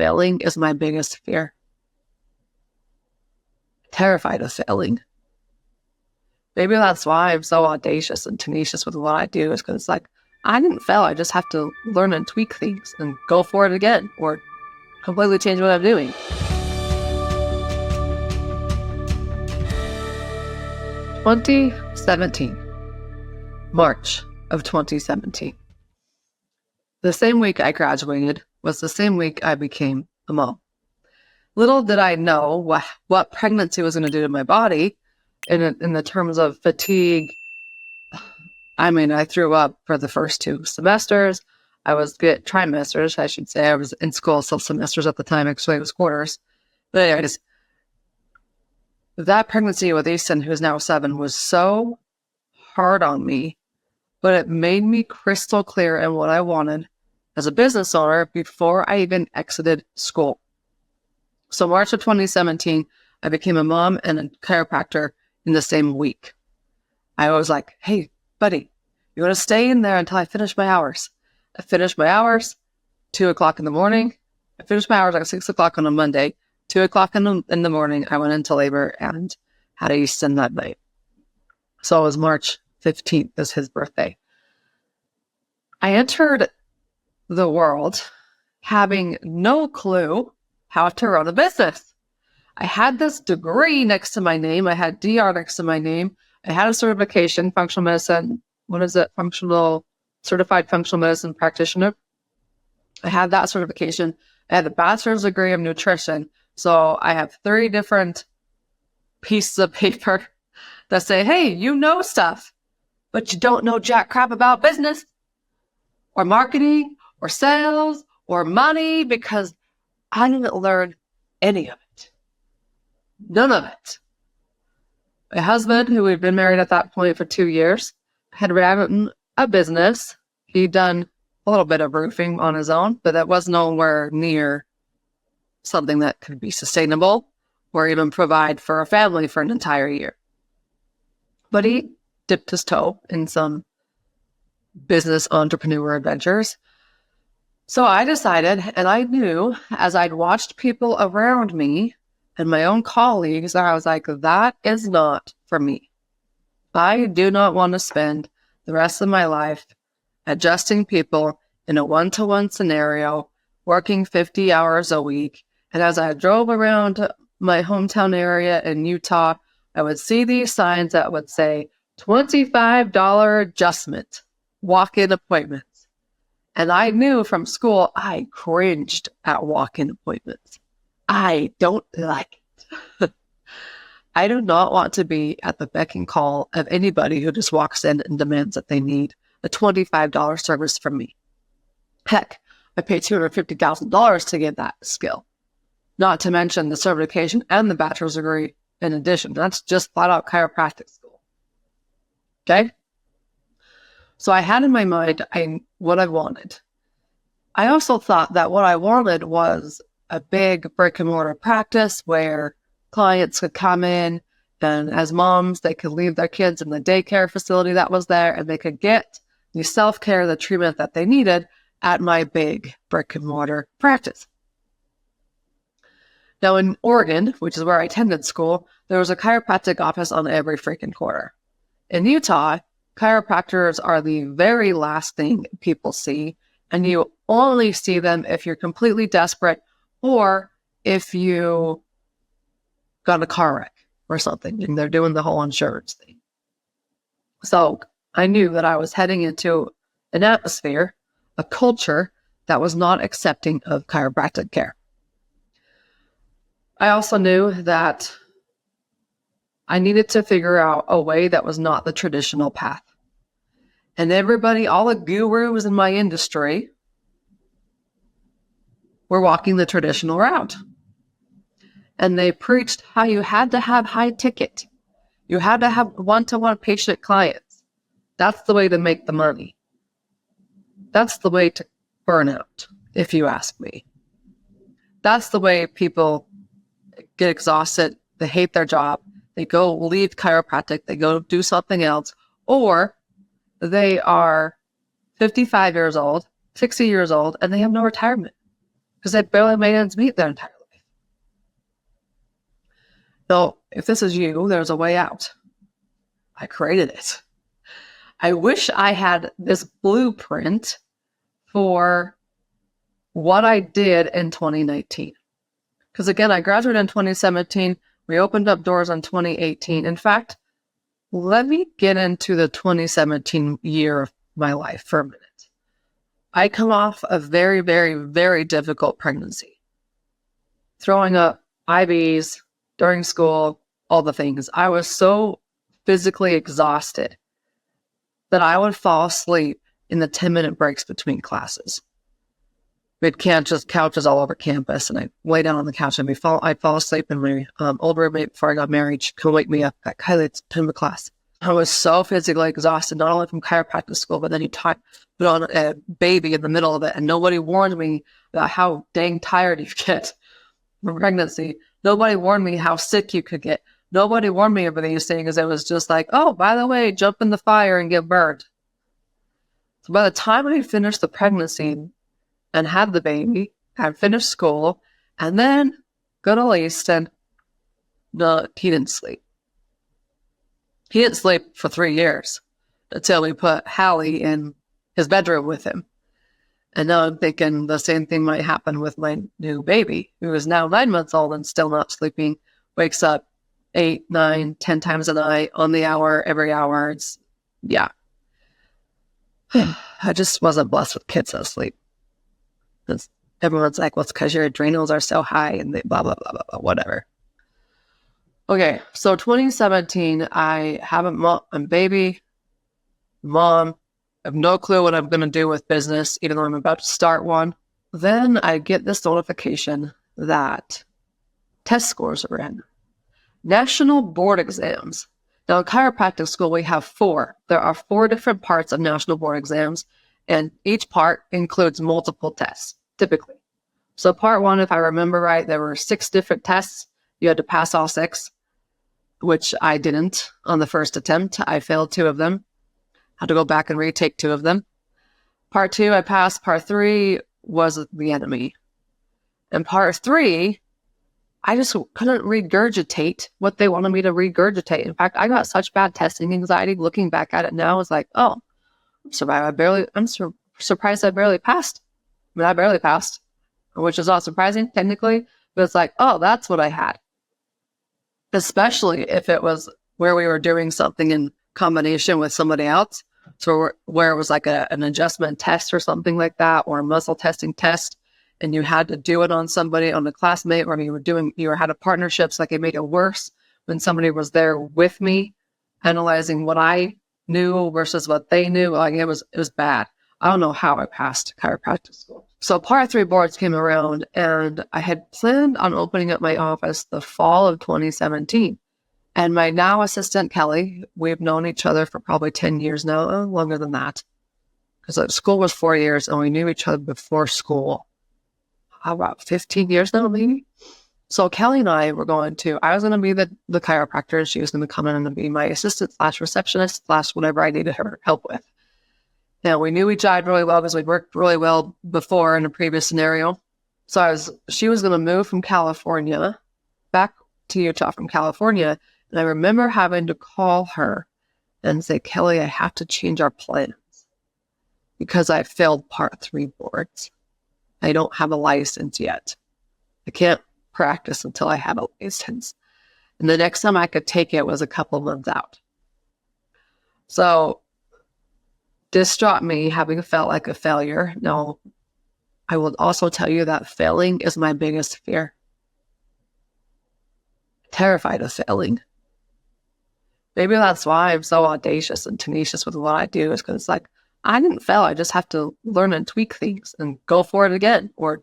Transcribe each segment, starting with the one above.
failing is my biggest fear. Terrified of failing. Maybe that's why I'm so audacious and tenacious with what I do, is because it's like, I didn't fail. I just have to learn and tweak things and go for it again, or completely change what I'm doing. March of 2017. The same week I graduated was the same week I became a mom. Little did I know what pregnancy was going to do to my body in the terms of fatigue. I mean, I threw up for the first 2 semesters. Trimesters, I should say. I was in school, so semesters at the time. Actually, it was quarters. But anyways, that pregnancy with Easton, who's now 7, was so hard on me, but it made me crystal clear in what I wanted as a business owner before I even exited school. So March of 2017, I became a mom and a chiropractor in the same week. I was like, hey, buddy, you want to stay in there until I finish my hours? I finished my hours, 2 o'clock in the morning. I finished my hours like 6 o'clock on a Monday. 2 o'clock in the morning, I went into labor and had Easton that night. So it was March 15th is his birthday. I entered the world having no clue how to run a business. I had this degree next to my name. I had DR next to my name. I had a certification, functional medicine. What is it? Certified functional medicine practitioner. I had that certification. I had a bachelor's degree of nutrition. So I have 3 different pieces of paper that say, hey, you know stuff, but you don't know jack crap about business or marketing or sales or money, because I didn't learn any of it. None of it. My husband, who we'd been married at that point for 2 years, had ran a business. He'd done a little bit of roofing on his own, but that was nowhere near something that could be sustainable or even provide for a family for an entire year. But he dipped his toe in some business entrepreneur adventures. So I decided, and I knew as I'd watched people around me and my own colleagues, I was like, that is not for me. I do not want to spend the rest of my life adjusting people in a one-to-one scenario, working 50 hours a week. And as I drove around my hometown area in Utah, I would see these signs that would say $25 adjustment, walk-in appointments. And I knew from school, I cringed at walk-in appointments. I don't like it. I do not want to be at the beck and call of anybody who just walks in and demands that they need a $25 service from me. Heck, I paid $250,000 to get that skill. Not to mention the certification and the bachelor's degree in addition. That's just flat out chiropractic school. Okay? So I had in my mind what I wanted. I also thought that what I wanted was a big brick-and-mortar practice where clients could come in, and as moms, they could leave their kids in the daycare facility that was there, and they could get the self-care, the treatment that they needed at my big brick-and-mortar practice. Now in Oregon, which is where I attended school, there was a chiropractic office on every freaking corner. In Utah, chiropractors are the very last thing people see, and you only see them if you're completely desperate or if you got a car wreck or something and they're doing the whole insurance thing. So I knew that I was heading into an atmosphere, a culture that was not accepting of chiropractic care. I also knew that I needed to figure out a way that was not the traditional path. And everybody, all the gurus in my industry, were walking the traditional route. And they preached how you had to have high ticket. You had to have one-to-one patient clients. That's the way to make the money. That's the way to burn out, if you ask me. That's the way people get exhausted. They hate their job. They go leave chiropractic. They go do something else. Or they are 55 years old, 60 years old, and they have no retirement. because they barely made ends meet their entire life. So if this is you, there's a way out. I created it. I wish I had this blueprint for what I did in 2019. Because again, I graduated in 2017. We opened up doors in 2018. In fact, let me get into the 2017 year of my life for a minute. I come off a very, very, very difficult pregnancy. Throwing up IVs during school, all the things. I was so physically exhausted that I would fall asleep in the 10-minute breaks between classes. We had couches all over campus, and I'd lay down on the couch and I'd fall asleep, and my old roommate before I got married, she could wake me up, like, Kylie, it's time for class. I was so physically exhausted, not only from chiropractic school, but then you put on a baby in the middle of it, and nobody warned me about how dang tired you get from pregnancy. Nobody warned me how sick you could get. Nobody warned me about these things. It was just like, oh, by the way, jump in the fire and get burned. So by the time I finished the pregnancy and had the baby, I finished school, and then go to Easton, no, he didn't sleep. He didn't sleep for 3 years until we put Hallie in his bedroom with him. And now I'm thinking the same thing might happen with my new baby, who is now 9 months old and still not sleeping, wakes up 8, 9, 10 times a night, on the hour, every hour. Yeah. I just wasn't blessed with kids that sleep. Everyone's like, well, it's because your adrenals are so high and they blah, blah, blah, blah, blah, whatever. Okay, so 2017, I have a baby, mom. I have no clue what I'm going to do with business, even though I'm about to start one. Then I get this notification that test scores are in. National board exams. Now, in chiropractic school, we have 4. There are 4 different parts of national board exams, and each part includes multiple tests, typically. So part 1, if I remember right, there were 6 different tests. You had to pass all 6, which I didn't on the first attempt. I failed 2 of them. Had to go back and retake 2 of them. Part 2, I passed. Part 3 was the enemy. And part 3, I just couldn't regurgitate what they wanted me to regurgitate. In fact, I got such bad testing anxiety. Looking back at it now, I was like, oh, I'm surprised I barely passed. I mean, I barely passed, which is not surprising technically, but it's like, oh, that's what I had. Especially if it was where we were doing something in combination with somebody else. So where it was like an adjustment test or something like that, or a muscle testing test, and you had to do it on somebody, on a classmate, or you had a partnership, so like it made it worse when somebody was there with me, analyzing what I knew versus what they knew. Like it was bad. I don't know how I passed chiropractic school. So part 3 boards came around, and I had planned on opening up my office the fall of 2017. And my now assistant, Kelly, we've known each other for probably 10 years now, longer than that. Because school was 4 years, and we knew each other before school. How about 15 years now, maybe? So Kelly and I were I was going to be the chiropractor, and she was going to come in and be my assistant / receptionist / whatever I needed her help with. Now, we knew each other really well because we'd worked really well before in a previous scenario. So she was going to move from California back to Utah from California. And I remember having to call her and say, Kelly, I have to change our plans because I failed part 3 boards. I don't have a license yet. I can't practice until I have a license. And the next time I could take it was a couple months out. So distraught me, having felt like a failure. Now, I will also tell you that failing is my biggest fear. Terrified of failing. Maybe that's why I'm so audacious and tenacious with what I do, is because it's like, I didn't fail. I just have to learn and tweak things and go for it again, or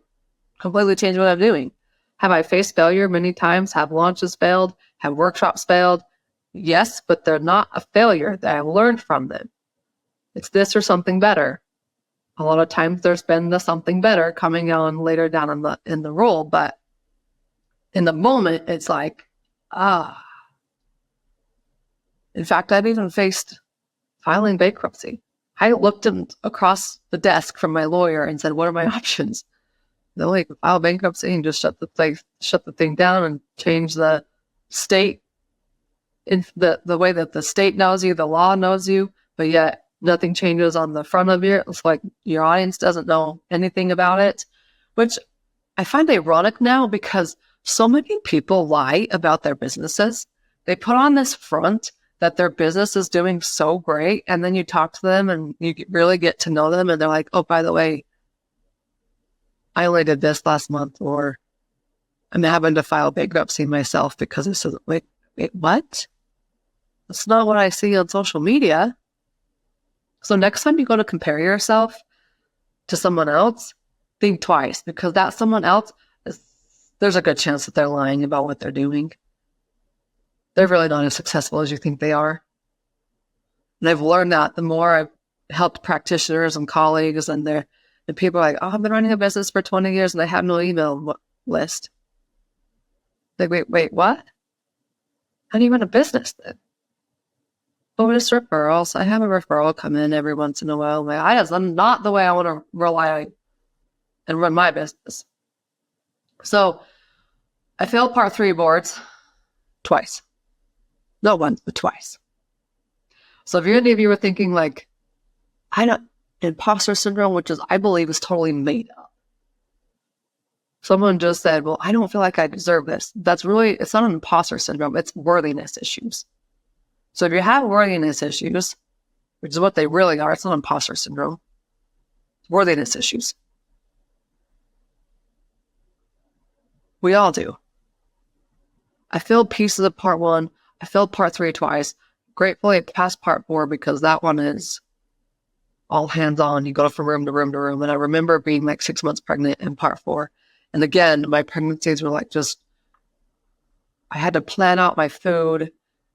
completely change what I'm doing. Have I faced failure many times? Have launches failed? Have workshops failed? Yes, but they're not a failure. That I learned from them. It's this or something better. A lot of times there's been the something better coming on later down in the role, but in the moment, it's like, In fact, I've even faced filing bankruptcy. I looked across the desk from my lawyer and said, what are my options? They'll like file bankruptcy and just shut the thing down and change the state in the way that the state knows you, the law knows you, but yet nothing changes on the front of you. It's like your audience doesn't know anything about it, which I find ironic now because so many people lie about their businesses. They put on this front that their business is doing so great, and then you talk to them and you really get to know them, and they're like, oh, by the way, I only did this last month, or I'm having to file bankruptcy myself because this is, wait, what? That's not what I see on social media. So next time you go to compare yourself to someone else, think twice, because that someone else, there's a good chance that they're lying about what they're doing. They're really not as successful as you think they are. And I've learned that the more I've helped practitioners and colleagues, and people are like, oh, I've been running a business for 20 years and I have no email list. Like, wait, what? How do you run a business then? Oh, it's referrals. I have a referral come in every once in a while. That's not the way I want to rely on and run my business. So I failed part 3 boards twice. Not once, but twice. So if any of you were thinking like, imposter syndrome, which I believe is totally made up. Someone just said, well, I don't feel like I deserve this. It's not an imposter syndrome. It's worthiness issues. So if you have worthiness issues, which is what they really are, it's not imposter syndrome. It's worthiness issues. We all do. I failed pieces of part 1. I failed part 3 twice. Gratefully, I passed part 4 because that one is all hands on. You go from room to room to room. And I remember being like 6 months pregnant in part 4. And again, my pregnancies were like I had to plan out my food.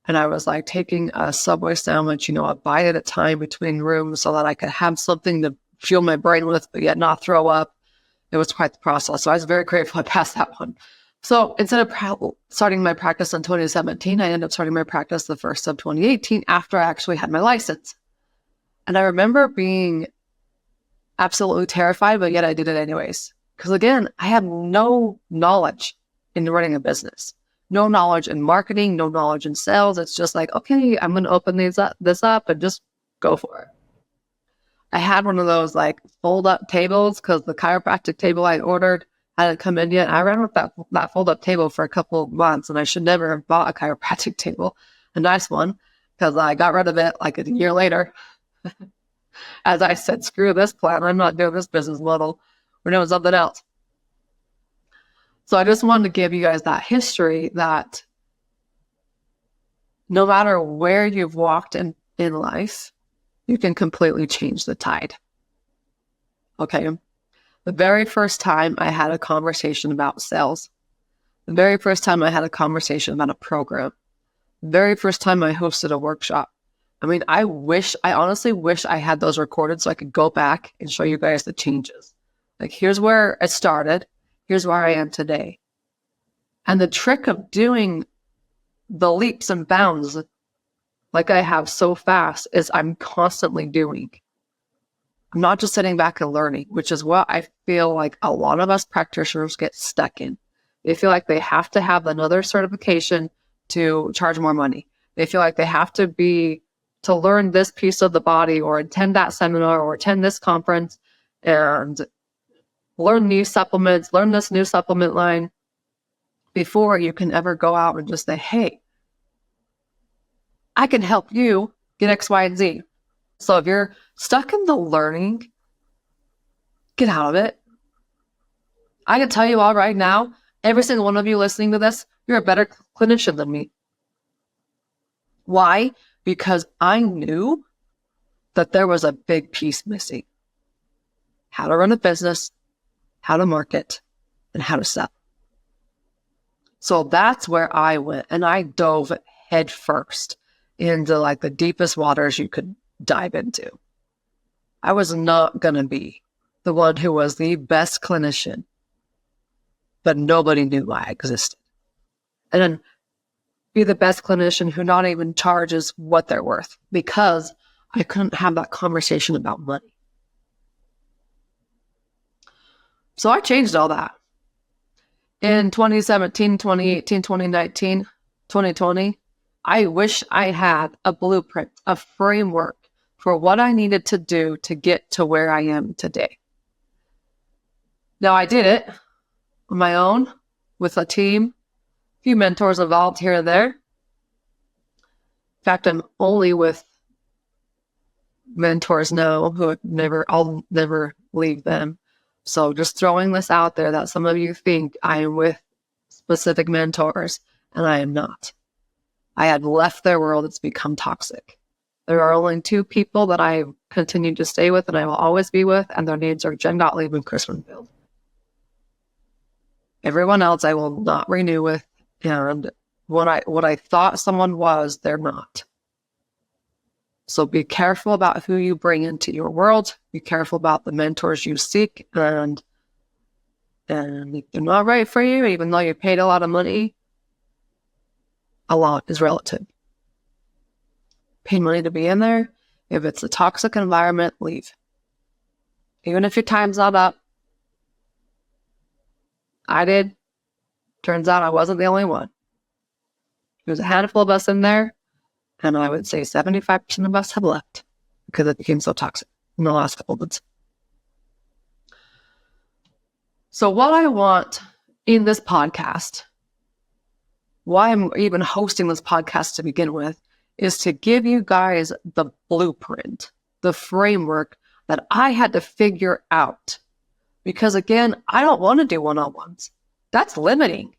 And I was like taking a Subway sandwich, a bite at a time between rooms so that I could have something to fuel my brain with, but yet not throw up. It was quite the process. So I was very grateful I passed that one. So instead of starting my practice in 2017, I ended up starting my practice the first of 2018 after I actually had my license. And I remember being absolutely terrified, but yet I did it anyways. Because again, I have no knowledge in running a business. No knowledge in marketing, no knowledge in sales. It's just like, okay, I'm going to open this up and just go for it. I had one of those like fold-up tables because the chiropractic table I ordered hadn't come in yet. I ran with that fold-up table for a couple of months, and I should never have bought a chiropractic table, a nice one, because I got rid of it like a year later. As I said, screw this plan. I'm not doing this business model. We're doing something else. So I just wanted to give you guys that history that no matter where you've walked in life, you can completely change the tide. Okay. The very first time I had a conversation about sales, the very first time I had a conversation about a program, the very first time I hosted a workshop. I mean, I honestly wish I had those recorded so I could go back and show you guys the changes. Like, here's where it started. Here's where I am today. And the trick of doing the leaps and bounds like I have so fast is I'm constantly doing. I'm not just sitting back and learning, which is what I feel like a lot of us practitioners get stuck in. They feel like they have to have another certification to charge more money. They feel like they have to learn this piece of the body or attend that seminar or attend this conference and learn these supplements, learn this new supplement line before you can ever go out and just say, hey, I can help you get X, Y, and Z. So if you're stuck in the learning, get out of it. I can tell you all right now, every single one of you listening to this, you're a better clinician than me. Why? Because I knew that there was a big piece missing. How to run a business, how to market, and how to sell. So that's where I went, and I dove head first into like the deepest waters you could dive into. I was not going to be the one who was the best clinician, but nobody knew I existed. And then be the best clinician who not even charges what they're worth because I couldn't have that conversation about money. So I changed all that. In 2017, 2018, 2019, 2020, I wish I had a blueprint, a framework for what I needed to do to get to where I am today. Now, I did it on my own with a team, a few mentors involved here and there. In fact, I'm only with mentors now who I'll never leave them. So just throwing this out there that some of you think I am with specific mentors, and I am not. I had left their world. It's become toxic. There are only two people that I continue to stay with and I will always be with, and their names are Jen Gottlieb and Chris Winfield. Everyone else I will not renew with, and what I thought someone was, they're not. So be careful about who you bring into your world. Be careful about the mentors you seek. And if they're not right for you, even though you paid a lot of money, a lot is relative. Pay money to be in there. If it's a toxic environment, leave. Even if your time's not up. I did. Turns out I wasn't the only one. There's a handful of us in there. And I would say 75% of us have left because it became so toxic in the last couple of months. So what I want in this podcast, why I'm even hosting this podcast to begin with, is to give you guys the blueprint, the framework that I had to figure out. Because again, I don't want to do one-on-ones. That's limiting.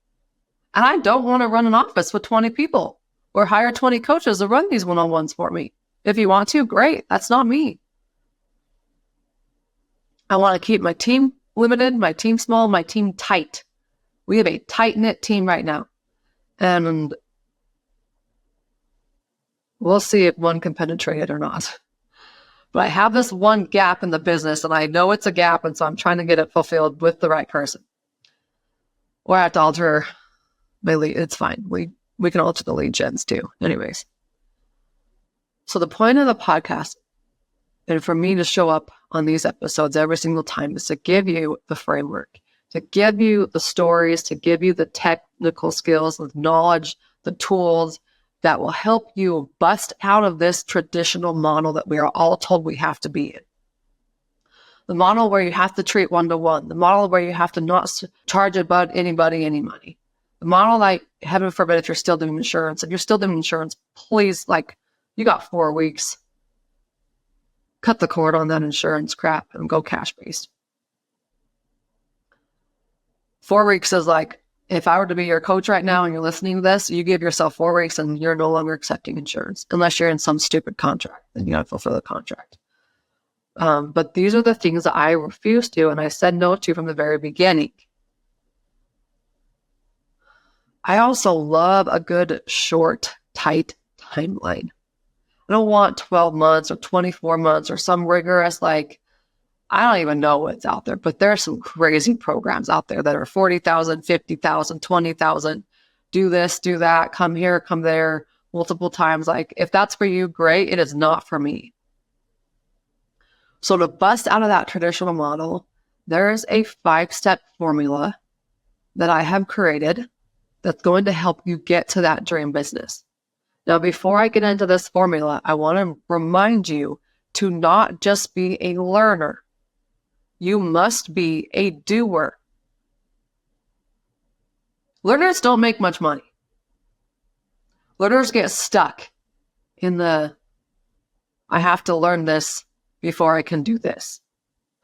And I don't want to run an office with 20 people. Or hire 20 coaches to run these one-on-ones for me. If you want to, great. That's not me. I want to keep my team limited, my team small, my team tight. We have a tight-knit team right now. And we'll see if one can penetrate it or not. But I have this one gap in the business, and I know it's a gap, and so I'm trying to get it fulfilled with the right person. Or I have to alter my lead. It's fine. We can alter the lead gens too. Anyways. So the point of the podcast, and for me to show up on these episodes every single time, is to give you the framework, to give you the stories, to give you the technical skills, the knowledge, the tools that will help you bust out of this traditional model that we are all told we have to be in. The model where you have to treat one-to-one, the model where you have to not charge about anybody any money. The model, like, heaven forbid, if you're still doing insurance, please, you got 4 weeks. Cut the cord on that insurance crap and go cash-based. 4 weeks is like, if I were to be your coach right now and you're listening to this, you give yourself 4 weeks and you're no longer accepting insurance unless you're in some stupid contract. Then you got to fulfill the contract. But these are the things that I refused to, and I said no to from the very beginning. I also love a good, short, tight timeline. I don't want 12 months or 24 months or some rigorous, I don't even know what's out there, but there are some crazy programs out there that are 40,000, 50,000, 20,000. Do this, do that, come here, come there, multiple times. If that's for you, great. It is not for me. So to bust out of that traditional model, there is a 5-step formula that I have created that's going to help you get to that dream business. Now, before I get into this formula, I want to remind you to not just be a learner. You must be a doer. Learners don't make much money. Learners get stuck in the, I have to learn this before I can do this.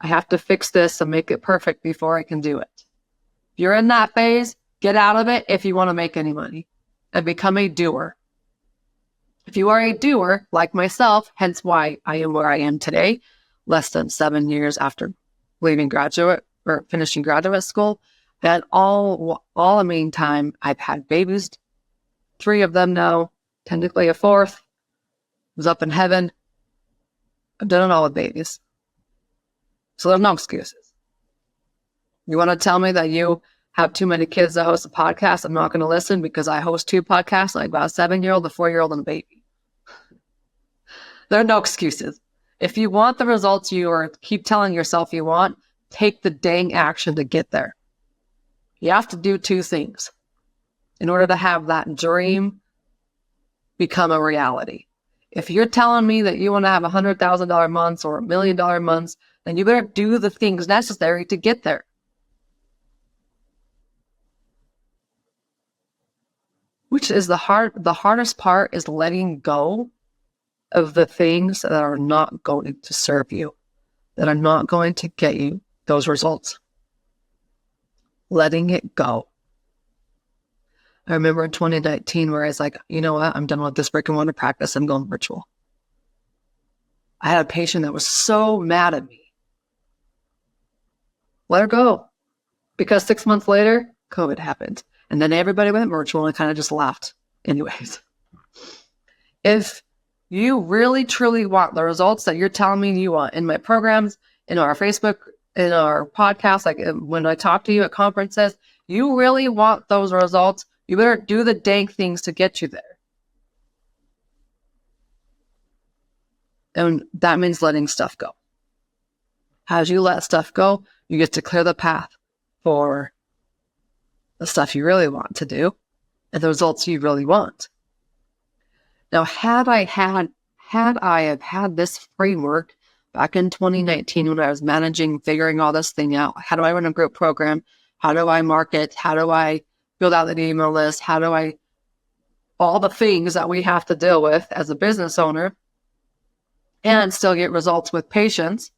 I have to fix this and make it perfect before I can do it. If you're in that phase, get out of it if you want to make any money and become a doer. If you are a doer, like myself, hence why I am where I am today, less than 7 years after finishing graduate school, and all the meantime, I've had babies, 3 of them now, technically a 4th, was up in heaven. I've done it all with babies. So there's no excuses. You want to tell me that you have too many kids to host a podcast? I'm not going to listen because I host 2 podcasts, like about a 7-year-old, a 4-year-old, and a baby. There are no excuses. If you want the results you keep telling yourself you want, take the dang action to get there. You have to do two things in order to have that dream become a reality. If you're telling me that you want to have $100,000 months or $1 million months, then you better do the things necessary to get there. Which is the hardest part is letting go of the things that are not going to serve you, that are not going to get you those results. Letting it go. I remember in 2019 where I was like, you know what? I'm done with this brick-and-mortar practice. I'm going virtual. I had a patient that was so mad at me. Let her go. Because 6 months later, COVID happened. And then everybody went virtual and kind of just laughed anyways. If you really, truly want the results that you're telling me you want in my programs, in our Facebook, in our podcast, like when I talk to you at conferences, you really want those results, you better do the dang things to get you there. And that means letting stuff go. As you let stuff go, you get to clear the path for the stuff you really want to do and the results you really want. Now, had I had this framework back in 2019 when I was figuring all this thing out, how do I run a group program? How do I market? How do I build out the email list? All the things that we have to deal with as a business owner and still get results with patients.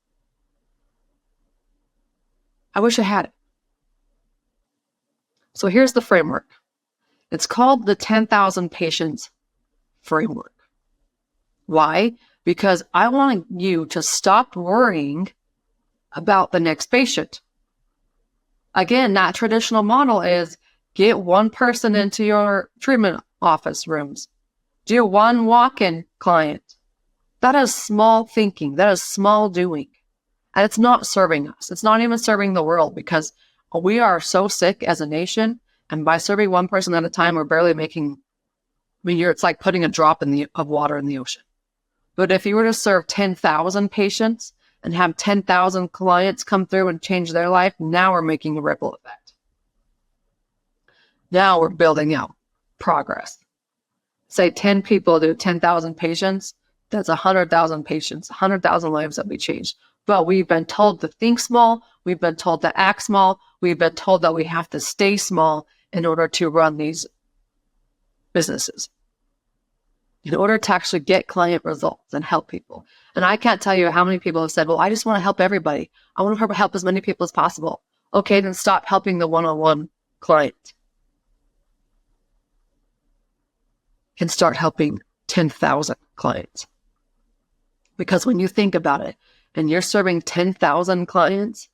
I wish I had it. So here's the framework. It's called the 10,000 patients framework. Why? Because I want you to stop worrying about the next patient. Again, that traditional model is get one person into your treatment office rooms. Do one walk-in client. That is small thinking. That is small doing. And it's not serving us. It's not even serving the world because we are so sick as a nation. And by serving one person at a time, we're barely making, it's like putting a drop of water in the ocean. But if you were to serve 10,000 patients and have 10,000 clients come through and change their life, now we're making a ripple effect. Now we're building out progress. Say 10 people do 10,000 patients, that's 100,000 patients, 100,000 lives that we changed. But we've been told to think small, we've been told to act small, we've been told that we have to stay small in order to run these businesses, in order to actually get client results and help people. And I can't tell you how many people have said, well, I just want to help everybody. I want to help as many people as possible. Okay, then stop helping the one-on-one client and start helping 10,000 clients. Because when you think about it, and you're serving 10,000 clients,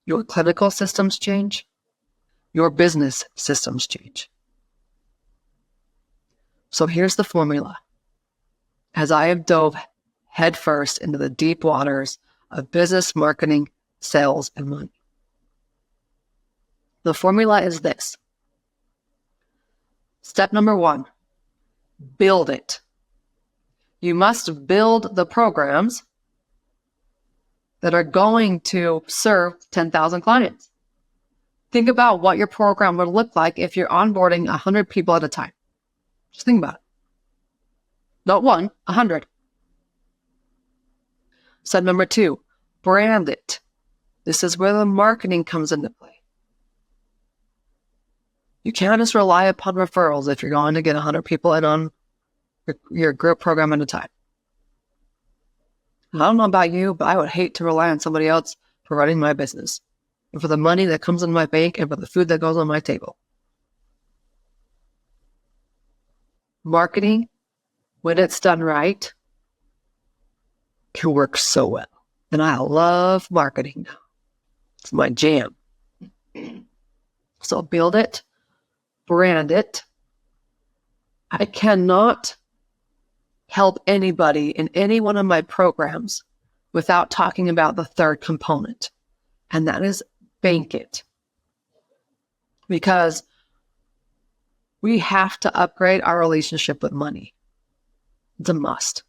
your clinical systems change, your business systems change. So here's the formula. As I have dove headfirst into the deep waters of business, marketing, sales, and money. The formula is this. Step number 1, build it. You must build the programs that are going to serve 10,000 clients. Think about what your program would look like if you're onboarding 100 people at a time. Just think about it. Not 1, 100. Step number 2, brand it. This is where the marketing comes into play. You can't just rely upon referrals if you're going to get 100 people in on your group program at a time. I don't know about you, but I would hate to rely on somebody else for running my business and for the money that comes in my bank and for the food that goes on my table. Marketing, when it's done right, can work so well. And I love marketing now. It's my jam. So build it, brand it. I cannot help anybody in any one of my programs without talking about the third component, and that is bank it. Because we have to upgrade our relationship with money. It's a must.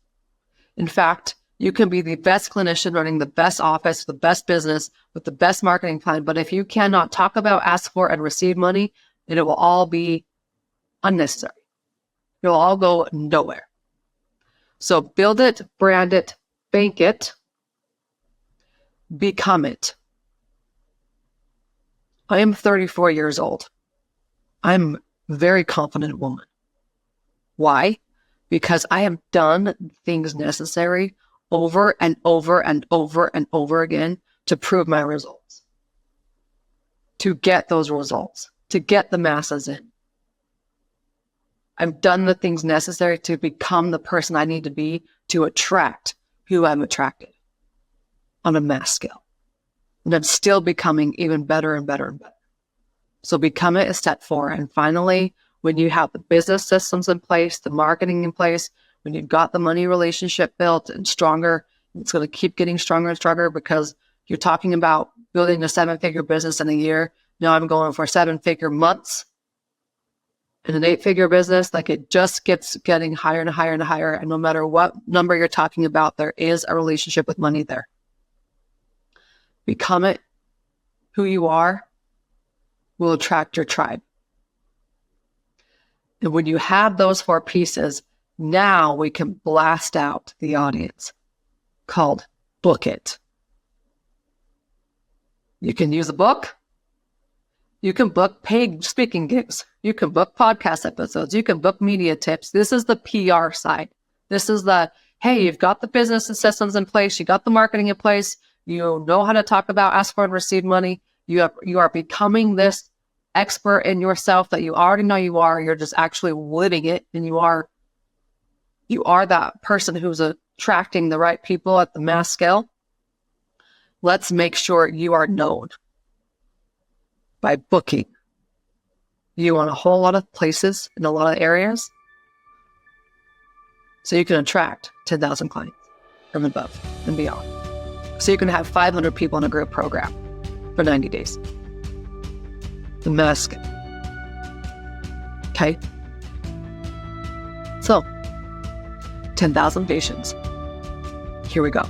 In fact, You can be the best clinician running the best office, the best business with the best marketing plan. But if you cannot talk about, ask for, and receive money, then it will all be unnecessary. It will all go nowhere. So build it, brand it, bank it, become it. I am 34 years old. I'm a very confident woman. Why? Because I have done things necessary over and over and over and over again to prove my results, to get those results, to get the masses in. I've done the things necessary to become the person I need to be to attract who I'm attracted on a mass scale. And I'm still becoming even better and better and better. So become it is step 4. And finally, when you have the business systems in place, the marketing in place, when you've got the money relationship built and stronger, it's going to keep getting stronger and stronger because you're talking about building a 7-figure business in a year. Now I'm going for 7-figure months in an 8-figure business. Like it just keeps getting higher and higher and higher. And no matter what number you're talking about, there is a relationship with money there. Become it. Who you are will attract your tribe. And when you have those 4 pieces, now we can blast out the audience called book it. You can use a book. You can book paid speaking gigs. You can book podcast episodes. You can book media tips. This is the PR side. This is the, hey, you've got the business and systems in place. You got the marketing in place. You know how to talk about, ask for, and receive money. You are becoming this expert in yourself that you already know you are. You're just actually living it. And you are that person who's attracting the right people at the mass scale. Let's make sure you are known by booking you on a whole lot of places in a lot of areas so you can attract 10,000 clients from above and beyond. So you can have 500 people in a group program for 90 days. The mass scale. Okay? So, 10,000 patients. Here we go.